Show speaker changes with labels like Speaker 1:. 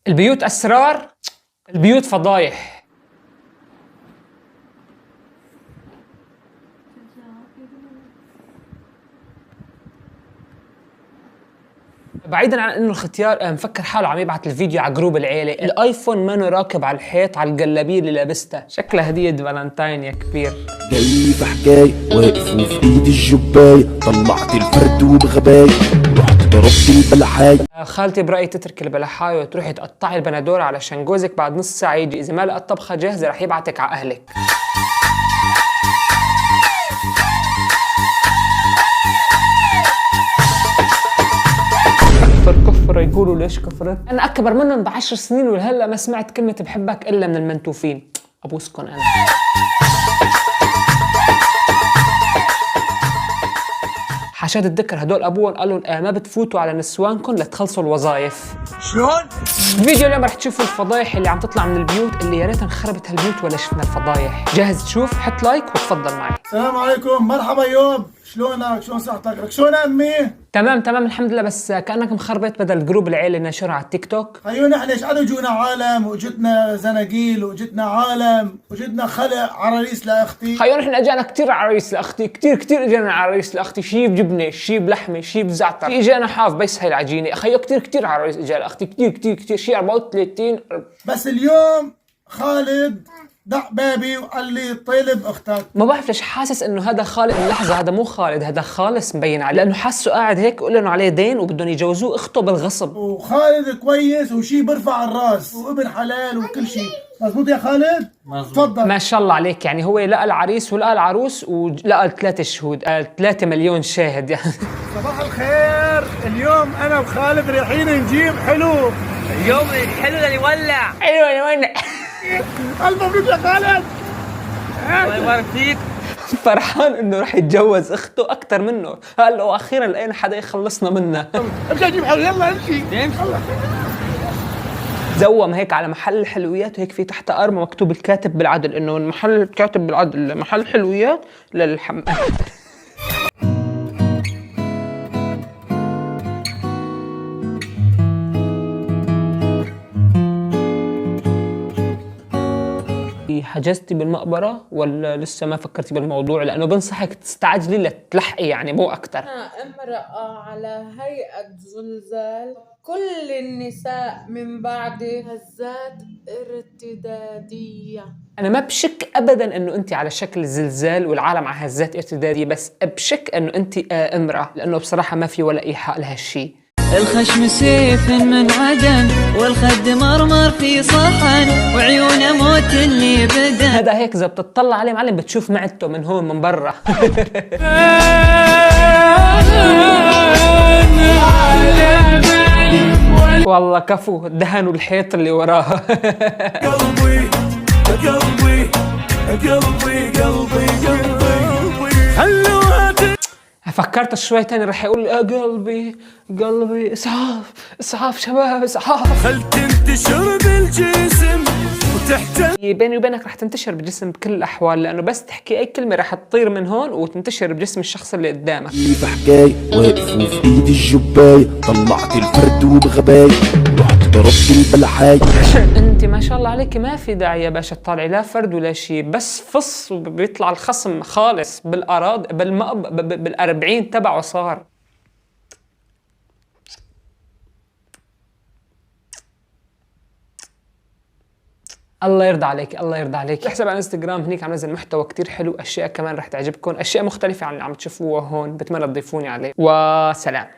Speaker 1: البيوت اسرار، البيوت فضايح. بعيدا عن انه الختيار مفكر حاله عم يبعث الفيديو على جروب العيله، الايفون مانو راكب على الحيط على الجلابيه اللي لابستها، شكلها هديه فالنتاين يا كبير.
Speaker 2: جاي في حكاي واقف وفي ايدي الجباية، طلعت الفرد وبغباي رحت ضربت البلحاي.
Speaker 1: خالتي برأيي تترك البلحاي وتروحي تقطعي البندورة علشان جوزك بعد نص ساعة يجي، إذا ما لقى الطبخة جاهزة رح يبعتك على أهلك. أكبر كفر يقولوا ليش كفرت؟ أنا أكبر منهم ب10 سنين ولهلا ما سمعت كلمة بحبك إلا من المنتوفين، أبوسكن أنا. حشاد الذكر هدول ابوهم قال لهم ما بتفوتوا على نسوانكم لتخلصوا الوظائف.
Speaker 3: شلون؟
Speaker 1: فيديو اليوم رح تشوفوا الفضايح اللي عم تطلع من البيوت اللي يا ريتها انخربت هالبيوت ولا شفنا الفضايح. جاهز تشوف؟ حط لايك وتفضل معي.
Speaker 3: السلام عليكم، مرحبا يوم، شلونك؟ شلون صحتك؟ شلون امي؟
Speaker 1: تمام الحمد لله، بس كأنك مخربط بدل جروب العيلة ناشرها على التيك توك.
Speaker 3: خيونا احنا ايش عدو جونا عالم وجتنا زناقيل وجتنا عالم وجتنا خلق عراريس لاختي.
Speaker 1: خيون احنا اجانا كثير عرايس لاختي، كثير اجانا عرايس لاختي، شيب جبنه، شيب لحمه، شيب زعتر، في اجانا حاف بس هاي العجينه، خيو كثير عرايس اجا لاختي، كثير شي 34.
Speaker 3: بس اليوم خالد دق بابي وقال لي طلب اختك.
Speaker 1: ما بعرف ليش حاسس انه هذا خالد، اللحظه هذا مو خالد، هذا خالص مبين عليه، لانه حاسه قاعد هيك يقول انه عليه دين وبدهم يجوزوه اخته بالغصب.
Speaker 3: وخالد كويس وشي برفع الراس وابن حلال وكل شيء، مزبوط يا خالد؟ مزبوط. تفضل.
Speaker 1: ما شاء الله عليك، يعني هو لقى العريس ولقى العروس ولقى 3 شهود، 3 مليون شاهد يعني.
Speaker 3: صباح الخير، اليوم انا وخالد رايحين نجيب حلو.
Speaker 4: اليوم الحلو اللي يولع.
Speaker 1: حلو وين؟
Speaker 3: الف مبروك يا خالد.
Speaker 4: الله يبارك فيك.
Speaker 1: فرحان انه رح يتجوز اخته اكثر منه، قال له اخيرا لقينا حدا يخلصنا منه.
Speaker 3: امشي اجيب حلو، يلا امشي.
Speaker 1: زوم هيك على محل الحلويات وهيك في تحت ارمه مكتوب الكاتب بالعدل، انه المحل كاتب بالعدل محل حلويات حجزتي بالمقبرة ولا لسه ما فكرتي بالموضوع؟ لأنه بنصحك تستعجلي لتلحقي يعني مو أكتر.
Speaker 5: أنا امرأة على هيئة زلزال، كل النساء من بعد هزات ارتدادية.
Speaker 1: أنا ما بشك أبداً إنه أنت على شكل زلزال والعالم على هزات ارتدادية، بس بشك إنه أنت امرأة، لأنه بصراحة ما في ولا إيحاء لهالشي.
Speaker 4: الخشم سيف من عدن والخد مرمر في صحن وعيونه موت اللي بدن.
Speaker 1: هذا هيك إذا بتطلع عليه معلم بتشوف معدته من هون من برا. والله كفو دهنوا الحيط اللي وراها.
Speaker 2: قلبي قلبي قلبي قلبي خلوها.
Speaker 1: فكرت شوي تاني رح يقول قلبي اسعاف شباب اسعاف.
Speaker 2: خل تنتشر بالجسم وتحتل.
Speaker 1: بيني وبينك رح تنتشر بالجسم بكل الأحوال، لأنه بس تحكي أي كلمة رح تطير من هون وتنتشر بجسم الشخص اللي قدامك.
Speaker 2: في حكاي واقف وفي ايدي الجباية، طلعت الفرد وبغباي رحت ضربت البلحاي.
Speaker 1: أنت ما شاء الله عليك ما في داعي يا باشا تطالعي لا فرد ولا شيء، بس فص وبيطلع الخصم خالص بالأراضي بال40 تبعه صار. الله يرضى عليك الله يرضى عليك. احسب على انستغرام هنيك عم نزل محتوى كتير حلو، اشياء كمان رح تعجبكم، اشياء مختلفة عن اللي عم تشوفوها هون، بتمنى تضيفوني عليه. وسلام.